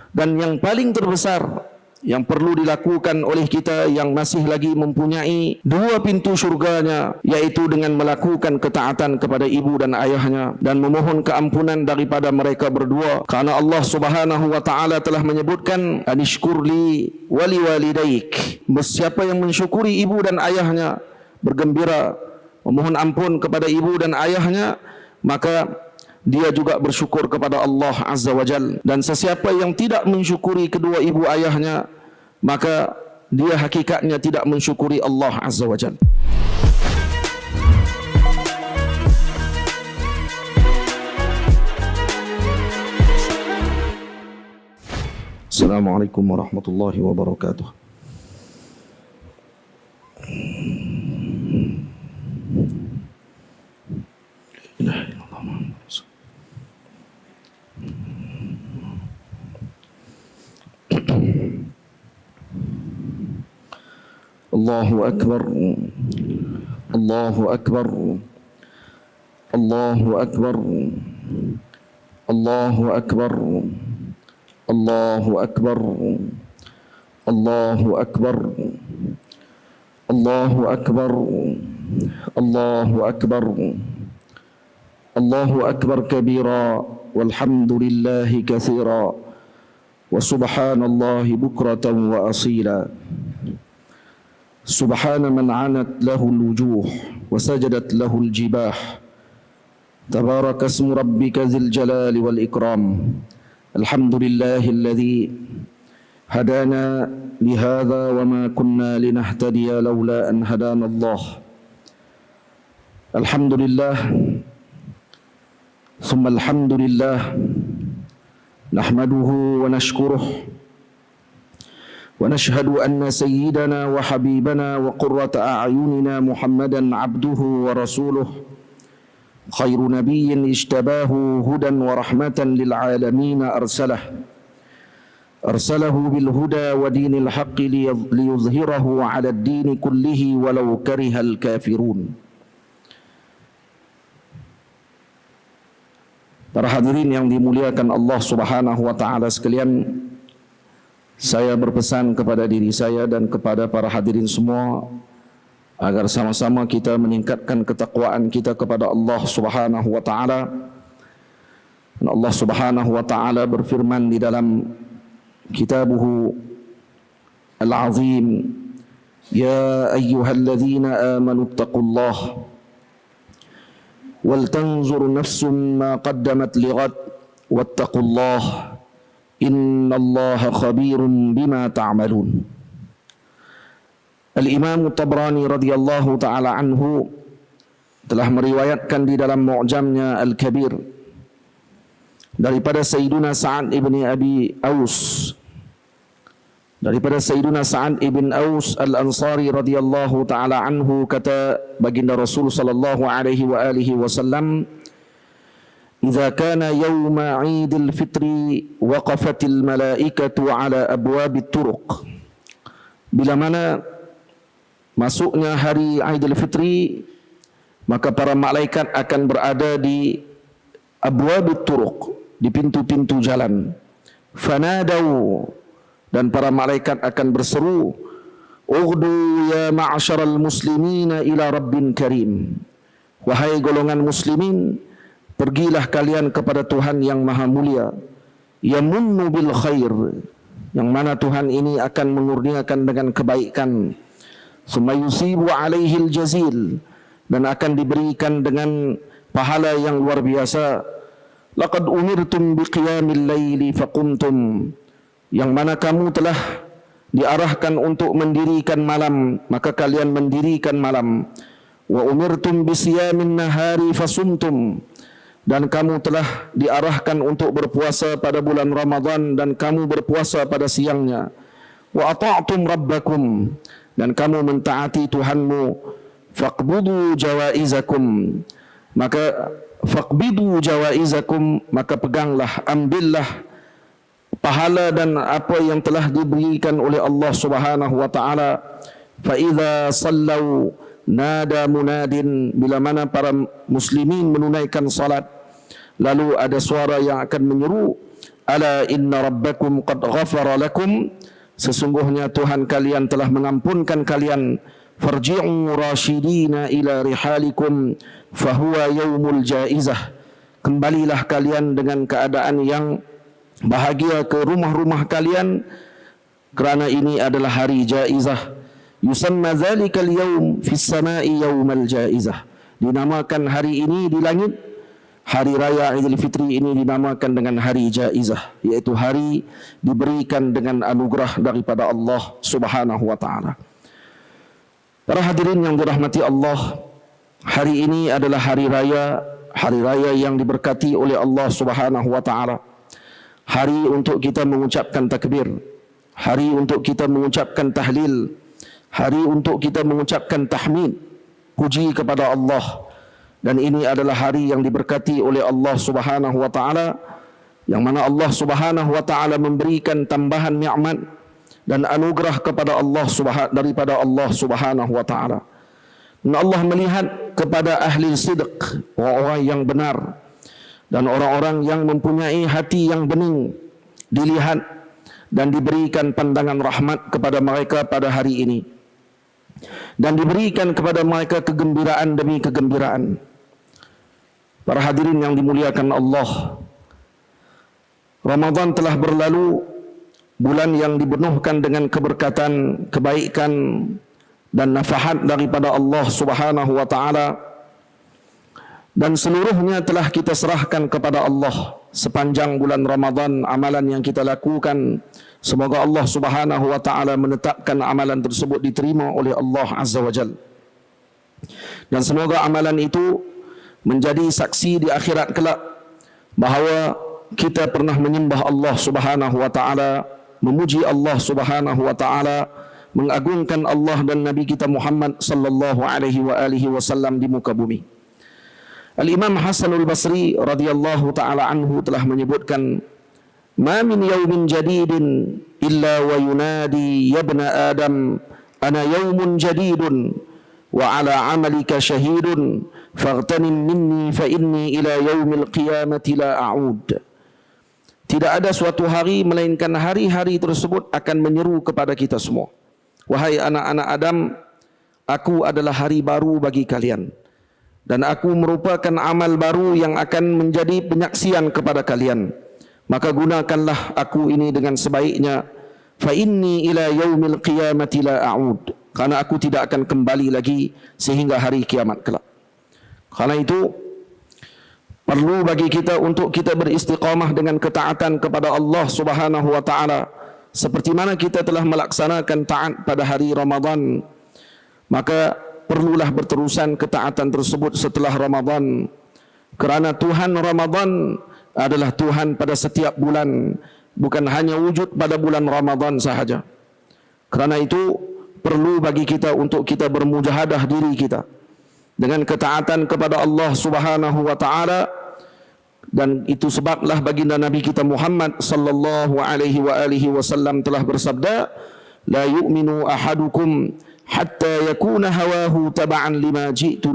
Dan yang paling terbesar yang perlu dilakukan oleh kita yang masih lagi mempunyai dua pintu syurganya, yaitu dengan melakukan ketaatan kepada ibu dan ayahnya dan memohon keampunan daripada mereka berdua, karena Allah Subhanahu wa taala telah menyebutkan anishkurli wali walidaik. Siapa yang mensyukuri ibu dan ayahnya, bergembira memohon ampun kepada ibu dan ayahnya, maka dia juga bersyukur kepada Allah Azza wa Jal. Dan sesiapa yang tidak mensyukuri kedua ibu ayahnya, maka dia hakikatnya tidak mensyukuri Allah Azza wa Jal. Assalamualaikum warahmatullahi wabarakatuh. Allahu Akbar, Allahu Akbar, Allahu Akbar, Allahu Akbar, Allahu Akbar, Allahu Akbar, Allahu Akbar, Allahu Akbar, Allahu Akbar kabira, walhamdulillahi katsira, wa subhanallahi bukratan wa asila. سبحان من عنت له الوجوه وسجدت له الجباه تبارك اسم ربك ذي الجلال والإكرام الحمد لله الذي هدانا لهذا وما كنا لنهتدي لولا أن هدانا الله الحمد لله ثم الحمد لله نحمده ونشكره ونشهد أن سيدنا وحبيبنا وقرة أعيننا محمدا عبده ورسوله خير نبي اجتباه هدى ورحمة للعالمين أرسله بالهدى ودين الحق ليظهره على الدين كله ولو كره الكافرون. Para hadirin yang dimuliakan Allah Subhanahu wa taala sekalian, saya berpesan kepada diri saya dan kepada para hadirin semua agar sama-sama kita meningkatkan ketakwaan kita kepada Allah Subhanahu wa taala. Dan Allah Subhanahu wa taala berfirman di dalam Kitabuhu Al-Azim, "Ya ayyuhalladzina amanu ittaqullaha wal tanzur nafsum ma qaddamat lighad wattaqullaha innallaha khabirum bima ta'malun." Al-Imam Tabrani radhiyallahu ta'ala anhu telah meriwayatkan di dalam Mu'jamnya Al-Kabir daripada Sayyiduna Sa'ad ibn Abi Aus, daripada Sayyiduna Sa'ad ibn Aus Al-Ansari radhiyallahu ta'ala anhu, kata baginda Rasul sallallahu alaihi wa alihi wasallam, إذا كان يوم عيد الفطر وقفت الملائكة على أبواب الطرق. Bila mana masuknya hari Aidil Fitri, maka para malaikat akan berada di abwabut turuq, di pintu-pintu jalan. Fanadau, dan para malaikat akan berseru, ughdu ya ma'asyaral muslimina ila rabbin karim. Wahai golongan muslimin, pergilah kalian kepada Tuhan yang maha mulia, yamunnu bil khair, yang mana Tuhan ini akan mengurniakan dengan kebaikan, summa yusibu alaihil jazil, dan akan diberikan dengan pahala yang luar biasa. Laqad umirtum biqiyamil laili faqumtum, yang mana kamu telah diarahkan untuk mendirikan malam, maka kalian mendirikan malam. Wa umirtum bisiyamin nahari fasumtum, dan kamu telah diarahkan untuk berpuasa pada bulan Ramadan dan kamu berpuasa pada siangnya. Wa ata'tum rabbakum, dan kamu mentaati Tuhanmu. Faqbidu jawaizakum, maka faqbidu jawaizakum, maka peganglah, ambillah pahala dan apa yang telah diberikan oleh Allah Subhanahu wa taala. Fa idza sallau nada munadin, bila mana para muslimin menunaikan salat, lalu ada suara yang akan menyeru, ala inna rabbakum qad ghafara lakum, sesungguhnya Tuhan kalian telah mengampunkan kalian, farji'u rasyidina ila rihalikum fahuwa yaumul jaizah, kembalilah kalian dengan keadaan yang bahagia ke rumah-rumah kalian, kerana ini adalah hari jaizah. Yusamma zalikal yaum fis sama'i yaumal jaizah, dinamakan hari ini di langit, hari raya Idul Fitri ini dinamakan dengan hari jaizah, yaitu hari diberikan dengan anugerah daripada Allah Subhanahu wa taala. Para hadirin yang dirahmati Allah, hari ini adalah hari raya yang diberkati oleh Allah Subhanahu wa taala. Hari untuk kita mengucapkan takbir, hari untuk kita mengucapkan tahlil, hari untuk kita mengucapkan tahmid, puji kepada Allah. Dan ini adalah hari yang diberkati oleh Allah Subhanahu wa taala, yang mana Allah Subhanahu wa taala memberikan tambahan nikmat dan anugerah kepada Allah daripada Allah Subhanahu wa taala. Dan Allah melihat kepada ahli sidq, orang-orang yang benar dan orang-orang yang mempunyai hati yang bening, dilihat dan diberikan pandangan rahmat kepada mereka pada hari ini, dan diberikan kepada mereka kegembiraan demi kegembiraan. Para hadirin yang dimuliakan Allah, Ramadan telah berlalu, bulan yang dipenuhkan dengan keberkatan, kebaikan dan nafahat daripada Allah Subhanahu wa taala, dan seluruhnya telah kita serahkan kepada Allah. Sepanjang bulan Ramadan, amalan yang kita lakukan, semoga Allah Subhanahu wa taala menetapkan amalan tersebut diterima oleh Allah Azza wa Jalla, dan semoga amalan itu menjadi saksi di akhirat kelak bahawa kita pernah menyembah Allah Subhanahu wa taala, memuji Allah Subhanahu wa taala, mengagungkan Allah dan Nabi kita Muhammad sallallahu alaihi wasallam di muka bumi. Al-Imam Hasanul Basri radhiyallahu taala anhu telah menyebutkan, "Ma min yaumin jadidin illa wa yunadi ya ibna Adam ana yaumun jadidun wa ala amalika syahidun faghtanim minni fa inni ila yaumil qiyamati la a'ud." Tidak ada suatu hari melainkan hari-hari tersebut akan menyeru kepada kita semua, "Wahai anak-anak Adam, aku adalah hari baru bagi kalian, dan aku merupakan amal baru yang akan menjadi penyaksian kepada kalian. Maka gunakanlah aku ini dengan sebaiknya. Fa inni ila yaumil qiyamati la a'ud." Karena aku tidak akan kembali lagi sehingga hari kiamat kelak. Karena itu perlu bagi kita untuk kita beristiqamah dengan ketaatan kepada Allah Subhanahu wa taala, seperti mana kita telah melaksanakan taat pada hari Ramadan. Maka perlulah berterusan ketaatan tersebut setelah Ramadan, kerana Tuhan Ramadan adalah Tuhan pada setiap bulan, bukan hanya wujud pada bulan Ramadan sahaja. Kerana itu perlu bagi kita untuk kita bermujahadah diri kita dengan ketaatan kepada Allah Subhanahu wa taala. Dan itu sebablah baginda Nabi kita Muhammad sallallahu alaihi wasallam telah bersabda, "La yu'minu ahadukum hatta yakuna hawahu taba'an lima ji'tu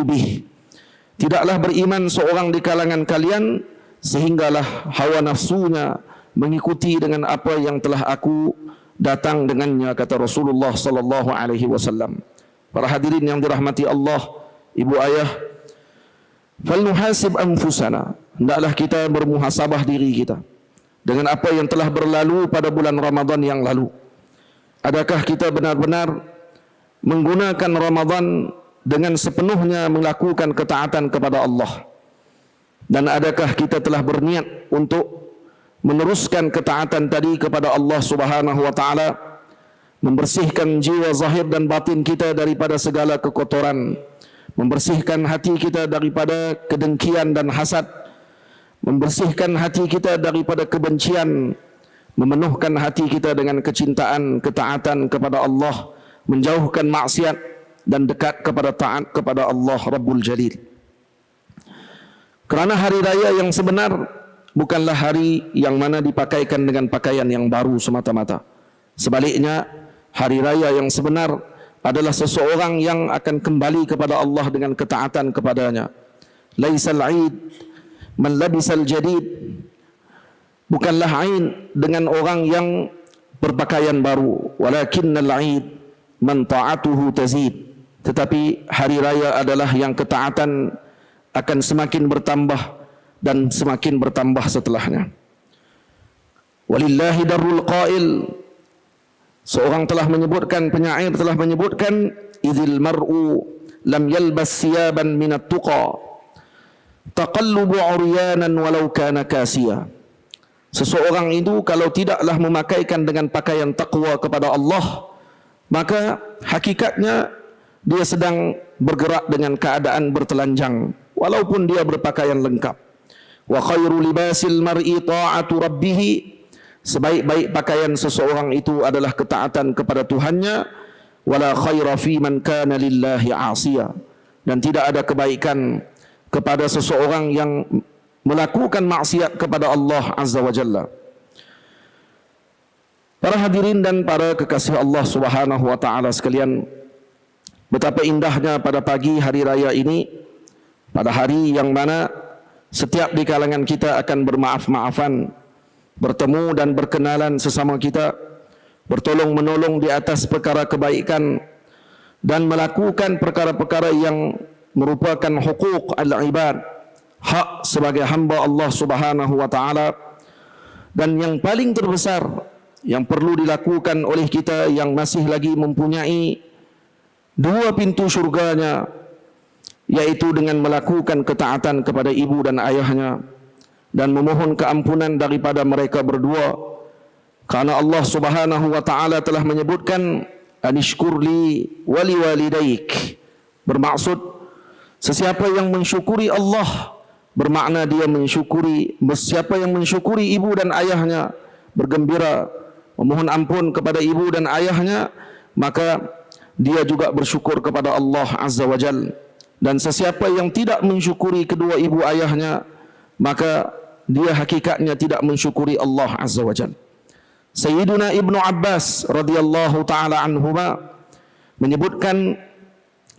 bih." Tidaklah beriman seorang di kalangan kalian sehinggalah hawa nafsunya mengikuti dengan apa yang telah aku datang dengannya, kata Rasulullah sallallahu alaihi wasallam. Para hadirin yang dirahmati Allah, ibu ayah, falnuhasib anfusana, hendaklah kita bermuhasabah diri kita dengan apa yang telah berlalu pada bulan Ramadan yang lalu. Adakah kita benar-benar menggunakan Ramadan dengan sepenuhnya melakukan ketaatan kepada Allah? Dan adakah kita telah berniat untuk meneruskan ketaatan tadi kepada Allah Subhanahu wa taala, membersihkan jiwa zahir dan batin kita daripada segala kekotoran, membersihkan hati kita daripada kedengkian dan hasad, membersihkan hati kita daripada kebencian, memenuhkan hati kita dengan kecintaan, ketaatan kepada Allah, menjauhkan maksiat dan dekat kepada taat kepada Allah Rabbul Jalil. Kerana hari raya yang sebenar bukanlah hari yang mana dipakaikan dengan pakaian yang baru semata-mata. Sebaliknya, hari raya yang sebenar adalah seseorang yang akan kembali kepada Allah dengan ketaatan kepadanya. Laisal 'id man labisal jadid bukanlah aid dengan orang yang berpakaian baru, walakinnal aid man ta'atuhu tazid, tetapi hari raya adalah yang ketaatan akan semakin bertambah dan semakin bertambah setelahnya. Walillahi darul qail, seorang telah menyebutkan, penyair telah menyebutkan, idzil mar'u lam yalbas siyaban minat tuqa taqallubu uryanan walau kana kasiya. Seseorang itu kalau tidaklah memakaikan dengan pakaian taqwa kepada Allah, maka hakikatnya dia sedang bergerak dengan keadaan bertelanjang walaupun dia berpakaian lengkap. Wa khairu libasil mar'i ta'atu rabbih, sebaik-baik pakaian seseorang itu adalah ketaatan kepada Tuhannya. Wala khaira fi man kana lillahi 'asiya, dan tidak ada kebaikan kepada seseorang yang melakukan maksiat kepada Allah Azza wa Jalla. Para hadirin dan para kekasih Allah Subhanahu wa taala sekalian, betapa indahnya pada pagi hari raya ini, pada hari yang mana setiap di kalangan kita akan bermaaf-maafan, bertemu dan berkenalan sesama kita, bertolong menolong di atas perkara kebaikan dan melakukan perkara-perkara yang merupakan hukuk al-ibad, hak sebagai hamba Allah Subhanahu wa taala. Dan yang paling terbesar yang perlu dilakukan oleh kita yang masih lagi mempunyai dua pintu syurganya, yaitu dengan melakukan ketaatan kepada ibu dan ayahnya dan memohon keampunan daripada mereka berdua. Karena Allah Subhanahu wa taala telah menyebutkan anishkurli wali walidaik, bermaksud sesiapa yang mensyukuri Allah, bermakna dia mensyukuri, siapa yang mensyukuri ibu dan ayahnya, bergembira, memohon ampun kepada ibu dan ayahnya, maka dia juga bersyukur kepada Allah Azza wa Jal. Dan sesiapa yang tidak mensyukuri kedua ibu ayahnya, maka dia hakikatnya tidak mensyukuri Allah Azza wa Jal. Sayyiduna Ibnu Abbas radhiyallahu ta'ala anhuma menyebutkan,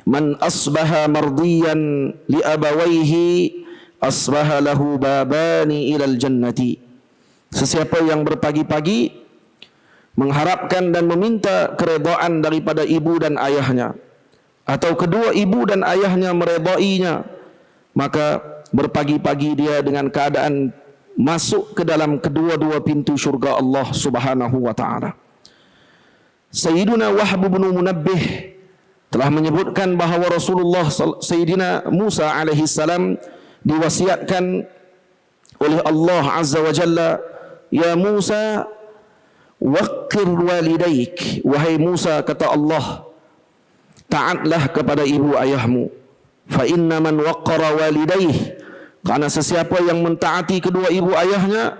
man asbaha mardiyan li abawaihi asbaha lahu babani ilal jannati. Sesiapa yang berpagi-pagi mengharapkan dan meminta keredaan daripada ibu dan ayahnya, atau kedua ibu dan ayahnya meredainya, maka berpagi-pagi dia dengan keadaan masuk ke dalam kedua-dua pintu syurga Allah Subhanahu wa ta'ala. Sayyiduna Wahb bin Munabbih telah menyebutkan bahawa Rasulullah Sayyidina Musa alaihi salam diwasiatkan oleh Allah Azza wa Jalla, ya Musa waqir walidaik, wahai Musa, kata Allah, taatlah kepada ibu ayahmu. Fa inna man waqqara walidaih, karena sesiapa yang mentaati kedua ibu ayahnya,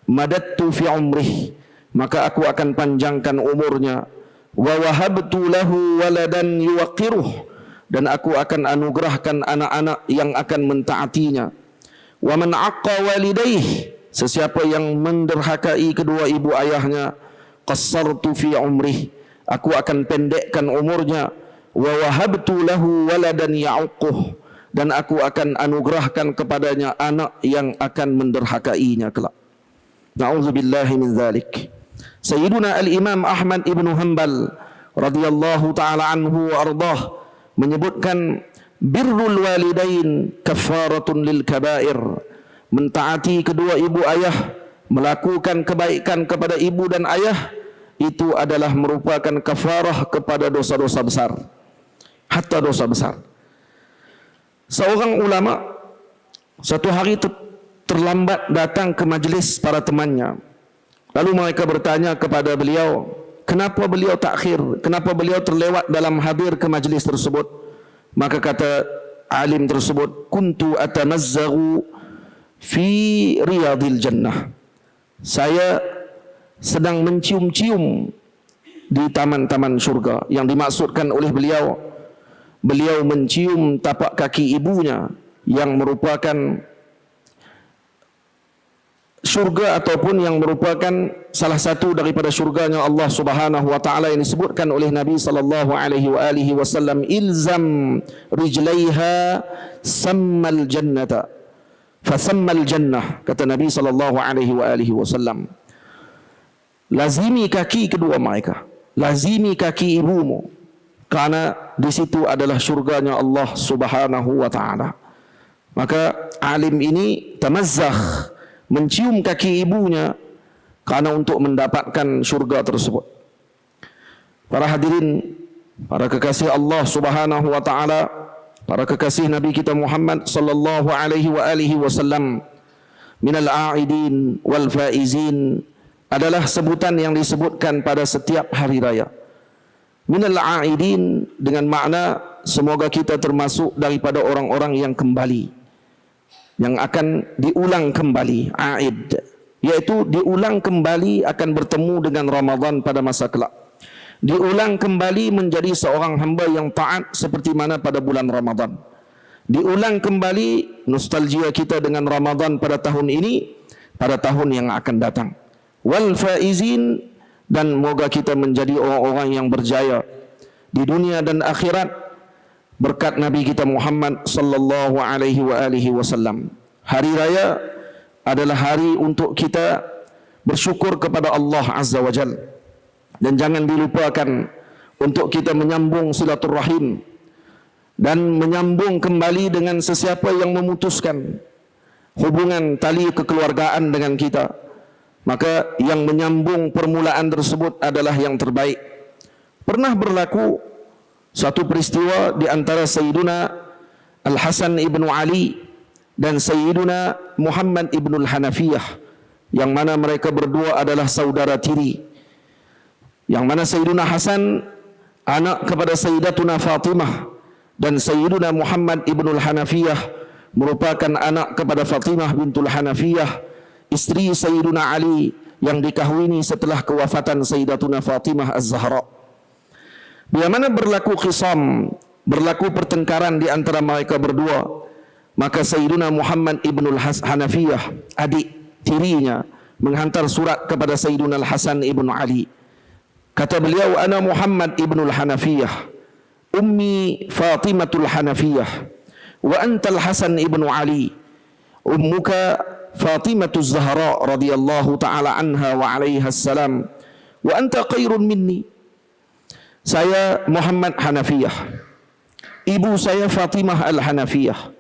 madattu fi umrih, maka aku akan panjangkan umurnya. Wa wahabtu lahu waladan yuwaqqiruh, dan aku akan anugerahkan anak-anak yang akan mentaatinya. Wa man aqqa walidaih, sesiapa yang menderhakai kedua ibu ayahnya, qassartu fi umrih, aku akan pendekkan umurnya. Wa wahabtu lahu waladan ya'uquh, dan aku akan anugerahkan kepadanya anak yang akan menderhakainya kelak. Na'udzubillahi min dzalik. Sayyiduna al-Imam Ahmad ibn Hanbal radhiyallahu ta'ala anhu wa ardah menyebutkan, birrul walidain kafaratun lil kabair, mentaati kedua ibu ayah, melakukan kebaikan kepada ibu dan ayah, itu adalah merupakan kafarah kepada dosa-dosa besar, hatta dosa besar. Seorang ulama satu hari terlambat datang ke majlis para temannya. Lalu mereka bertanya kepada beliau, kenapa beliau takhir, kenapa beliau terlewat dalam hadir ke majlis tersebut? Maka kata alim tersebut, kuntu atamazzagu fi riyadil jannah, saya sedang mencium-cium di taman-taman syurga. Yang dimaksudkan oleh beliau, beliau mencium tapak kaki ibunya yang merupakan syurga ataupun yang merupakan salah satu daripada syurganya Allah Subhanahu wa taala yang disebutkan oleh Nabi sallallahu alaihi wasallam, ilzam rijlaiha sammal jannata fasammal jannah, kata Nabi sallallahu alaihi wasallam. Lazimi kaki kedua mereka, lazimi kaki ibumu, karena di situ adalah syurganya Allah Subhanahu wa taala. Maka alim ini tamazzakh, mencium kaki ibunya karena untuk mendapatkan syurga tersebut. Para hadirin, para kekasih Allah Subhanahu wa taala, para kekasih Nabi kita Muhammad sallallahu alaihi wasallam, minal a'idin wal faizin adalah sebutan yang disebutkan pada setiap hari raya. Minal a'idin dengan makna semoga kita termasuk daripada orang-orang yang kembali, yang akan diulang kembali, a'id, yaitu diulang kembali akan bertemu dengan Ramadan pada masa kelak. Diulang kembali menjadi seorang hamba yang taat seperti mana pada bulan Ramadan. Diulang kembali nostalgia kita dengan Ramadan pada tahun ini, pada tahun yang akan datang. Wal faizin, dan moga kita menjadi orang-orang yang berjaya di dunia dan akhirat berkat Nabi kita Muhammad sallallahu alaihi wasallam. Hari raya adalah hari untuk kita bersyukur kepada Allah Azza wa Jalla, dan jangan dilupakan untuk kita menyambung silaturahim dan menyambung kembali dengan sesiapa yang memutuskan hubungan tali kekeluargaan dengan kita. Maka yang menyambung permulaan tersebut adalah yang terbaik. Pernah berlaku satu peristiwa di antara Sayyiduna Al-Hasan ibnu Ali dan Sayyiduna Muhammad ibnu Al-Hanafiyah, yang mana mereka berdua adalah saudara tiri. Yang mana Sayyiduna Hasan anak kepada Sayyidatuna Fatimah, dan Sayyiduna Muhammad ibnu Al-Hanafiyah merupakan anak kepada Fatimah bintul Hanafiyah, istri Sayyiduna Ali yang dikahwini setelah kewafatan Sayyidatuna Fatimah Az-Zahra. Bila mana berlaku khisam, berlaku pertengkaran di antara mereka berdua, maka Sayyiduna Muhammad ibnu Al-Hanafiyah, adik tirinya, menghantar surat kepada Sayyiduna Al-Hasan ibnu Ali. Kata beliau, ana Muhammad ibnu Al-Hanafiyah, ummi Fatimatul Hanafiyah, wa anta Al-Hasan ibnu Ali, ummuka Fatimatuz Zahra radhiyallahu ta'ala anha wa alaiha salam, wa anta khairun minni. Saya Muhammad Hanafiyah, ibu saya Fatimah Al-Hanafiyah,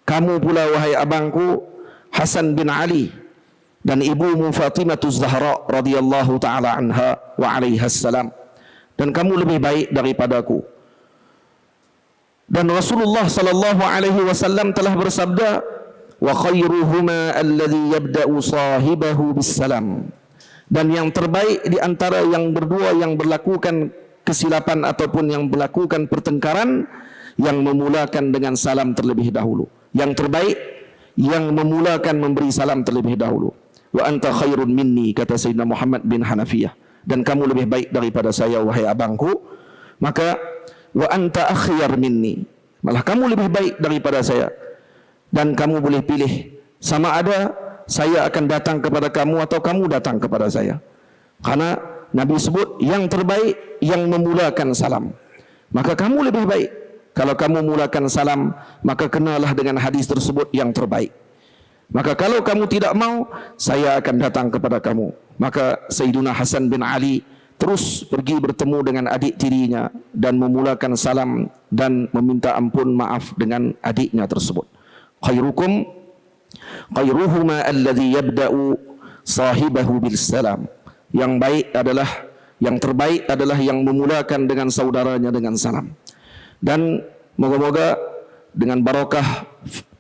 kamu pula wahai abangku Hasan bin Ali, dan ibumu Fatimatuz Zahra radhiyallahu ta'ala anha wa alaiha salam, dan kamu lebih baik daripadaku. Dan Rasulullah sallallahu alaihi wasallam telah bersabda, wa khairuhuma alladhi yabda'u sahibahu bisalam, dan yang terbaik di antara yang berdua yang berlakukan kesilapan ataupun yang melakukan pertengkaran, yang memulakan dengan salam terlebih dahulu. Yang terbaik yang memulakan memberi salam terlebih dahulu. Wa anta khairun minni, kata Sayyidina Muhammad bin Hanafiyah, dan kamu lebih baik daripada saya wahai abangku. Maka wa anta akhyar minni, malah kamu lebih baik daripada saya, dan kamu boleh pilih sama ada saya akan datang kepada kamu atau kamu datang kepada saya. Karena Nabi sebut yang terbaik yang memulakan salam. Maka kamu lebih baik kalau kamu mulakan salam, maka kenalah dengan hadis tersebut yang terbaik. Maka kalau kamu tidak mau, saya akan datang kepada kamu. Maka Sayyiduna Hasan bin Ali terus pergi bertemu dengan adik tirinya dan memulakan salam dan meminta ampun maaf dengan adiknya tersebut. Khairukum khairuhuma alladhi yabda'u sahibahu bil salam. Yang baik adalah, yang terbaik adalah yang memulakan dengan saudaranya dengan salam. Dan moga-moga dengan barakah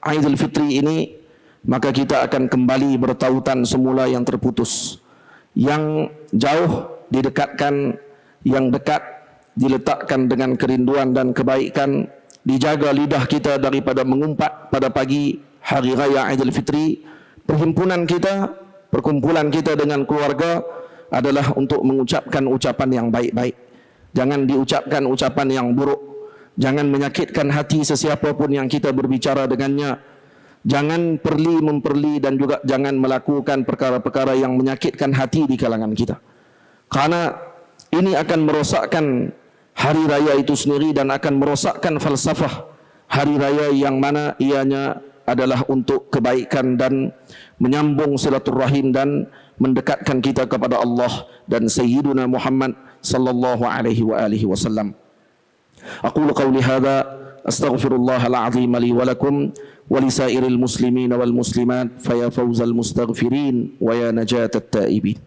Aidil Fitri ini, maka kita akan kembali bertautan semula yang terputus. Yang jauh didekatkan, yang dekat diletakkan dengan kerinduan dan kebaikan. Dijaga lidah kita daripada mengumpat pada pagi hari raya Aidil Fitri. Perhimpunan kita, perkumpulan kita dengan keluarga adalah untuk mengucapkan ucapan yang baik-baik. Jangan diucapkan ucapan yang buruk. Jangan menyakitkan hati sesiapa pun yang kita berbicara dengannya. Jangan memperli dan juga jangan melakukan perkara-perkara yang menyakitkan hati di kalangan kita. Karena ini akan merosakkan hari raya itu sendiri dan akan merosakkan falsafah hari raya yang mana ianya adalah untuk kebaikan dan menyambung silaturahim dan mendekatkan kita kepada Allah dan Sayyiduna Muhammad sallallahu alaihi wa alihi wasallam. Aqulu qawli hadha astaghfirullahal azim li wa lakum wa lisairil muslimin wal muslimat fa ya fawzal mustaghfirin wa ya najatat taibin.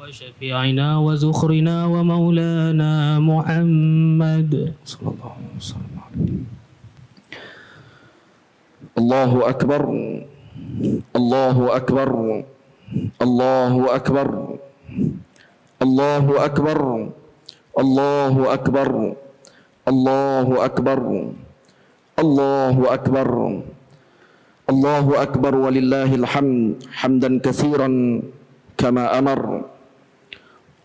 شفيعنا وزخرنا ومولانا محمد صلى الله عليه وسلم. الله أكبر الله أكبر الله أكبر الله أكبر الله أكبر الله أكبر الله أكبر الله أكبر ولله الحمد حمدا كثيرا كما أمر.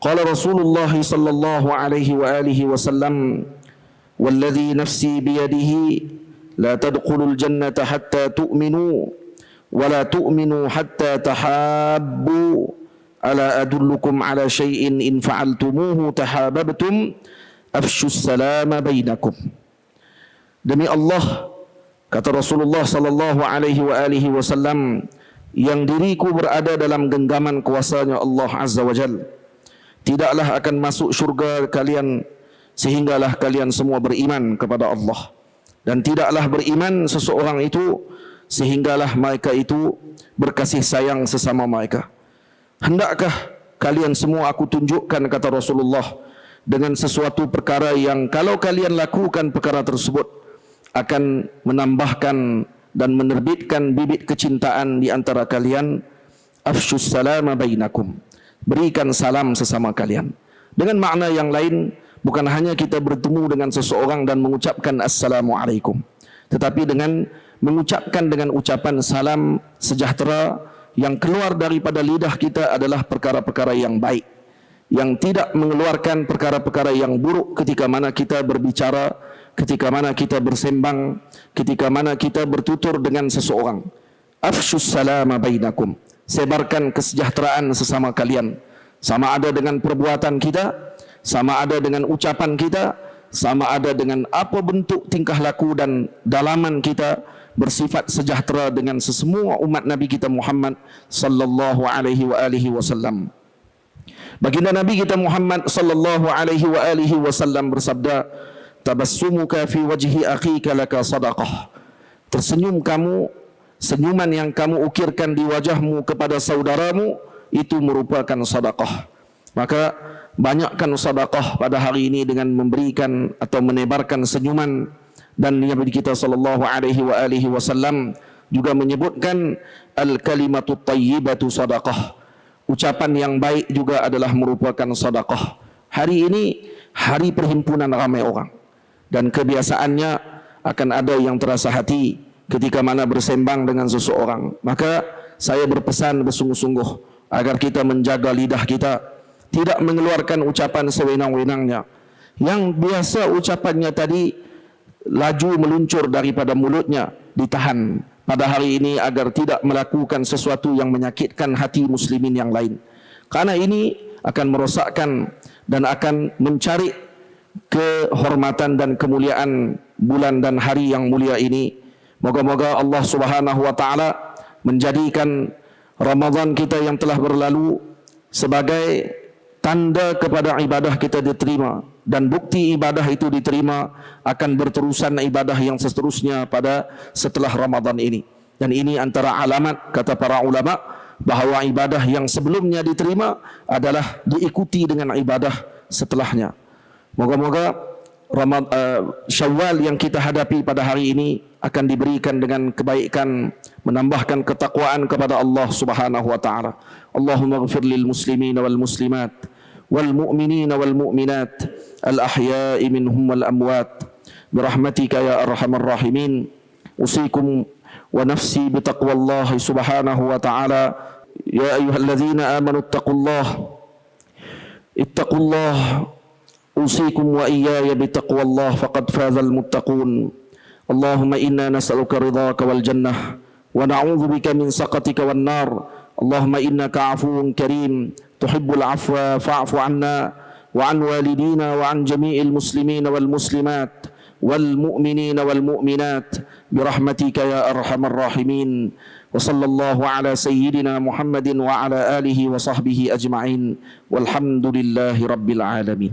قال رسول الله صلى الله عليه وآله وسلم والذي نفسي بيده لا تدخلوا الجنة حتى تؤمنوا ولا تؤمنوا حتى تحابوا ألا أدلكم على شيء إن فعلتموه تحاببتم أفشوا السلام بينكم. Demi Allah, kata Rasulullah sallallahu alaihi wa alihi wasallam, yang diriku berada dalam genggaman kuasanya Allah Azza wa Jalla, tidaklah akan masuk syurga kalian sehinggalah kalian semua beriman kepada Allah, dan tidaklah beriman seseorang itu sehinggalah mereka itu berkasih sayang sesama mereka. Hendakkah kalian semua aku tunjukkan, kata Rasulullah, dengan sesuatu perkara yang kalau kalian lakukan perkara tersebut akan menambahkan dan menerbitkan bibit kecintaan di antara kalian. Afshus salama bainakum, berikan salam sesama kalian. Dengan makna yang lain, bukan hanya kita bertemu dengan seseorang dan mengucapkan assalamualaikum, tetapi dengan mengucapkan dengan ucapan salam sejahtera yang keluar daripada lidah kita adalah perkara-perkara yang baik, yang tidak mengeluarkan perkara-perkara yang buruk ketika mana kita berbicara, ketika mana kita bersembang, ketika mana kita bertutur dengan seseorang. Afshus salama bainakum, sebarkan kesejahteraan sesama kalian, sama ada dengan perbuatan kita, sama ada dengan ucapan kita, sama ada dengan apa bentuk tingkah laku dan dalaman kita, bersifat sejahtera dengan sesemua umat Nabi kita Muhammad sallallahu alaihi wa alihi wasallam. Baginda Nabi kita Muhammad sallallahu alaihi wa alihi wasallam bersabda, tabassumuka fi wajhi akhika laka sadaqah. Tersenyum kamu, senyuman yang kamu ukirkan di wajahmu kepada saudaramu itu merupakan sedekah. Maka banyakkan sedekah pada hari ini dengan memberikan atau menebarkan senyuman. Dan Nabi kita sallallahu alaihi wa alihi wasallam juga menyebutkan al-kalimatu thayyibatu sedekah. Ucapan yang baik juga adalah merupakan sedekah. Hari ini hari perhimpunan ramai orang, dan kebiasaannya akan ada yang terasa hati ketika mana bersembang dengan seseorang. Maka saya berpesan bersungguh-sungguh agar kita menjaga lidah kita, tidak mengeluarkan ucapan sewenang-wenangnya. Yang biasa ucapannya tadi laju meluncur daripada mulutnya, ditahan pada hari ini agar tidak melakukan sesuatu yang menyakitkan hati muslimin yang lain. Karena ini akan merosakkan dan akan mencari kehormatan dan kemuliaan bulan dan hari yang mulia ini. Moga-moga Allah Subhanahu wa taala menjadikan Ramadan kita yang telah berlalu sebagai tanda kepada ibadah kita diterima, dan bukti ibadah itu diterima akan berterusan ibadah yang seterusnya pada setelah Ramadan ini. Dan ini antara alamat, kata para ulama, bahawa ibadah yang sebelumnya diterima adalah diikuti dengan ibadah setelahnya. Moga-moga Syawal yang kita hadapi pada hari ini akan diberikan dengan kebaikan, menambahkan ketakwaan kepada Allah Subhanahu wa taala. Allahumma ighfir lil muslimin wal muslimat wal mu'minin wal mu'minat al ahya'i minhum wal amwat birahmatika ya arhamar rahimin. Usikum wa nafsi bitaqwallahi subhanahu wa ta'ala. Ya ayyuhalladzina amanu ittaqullah usikum wa iyaya bitaqwallah faqad fazal muttaqun. Allahumma inna nas'aluka ridhaka wal jannah wa na'udzu bika min saqatika wan nar. اللهم إنك عفو كريم تحب العفو فاعف عنا وعن والدينا وعن جميع المسلمين والمسلمات والمؤمنين والمؤمنات برحمتك يا أرحم الراحمين وصلى الله على سيدنا محمد وعلى آله وصحبه أجمعين والحمد لله رب العالمين.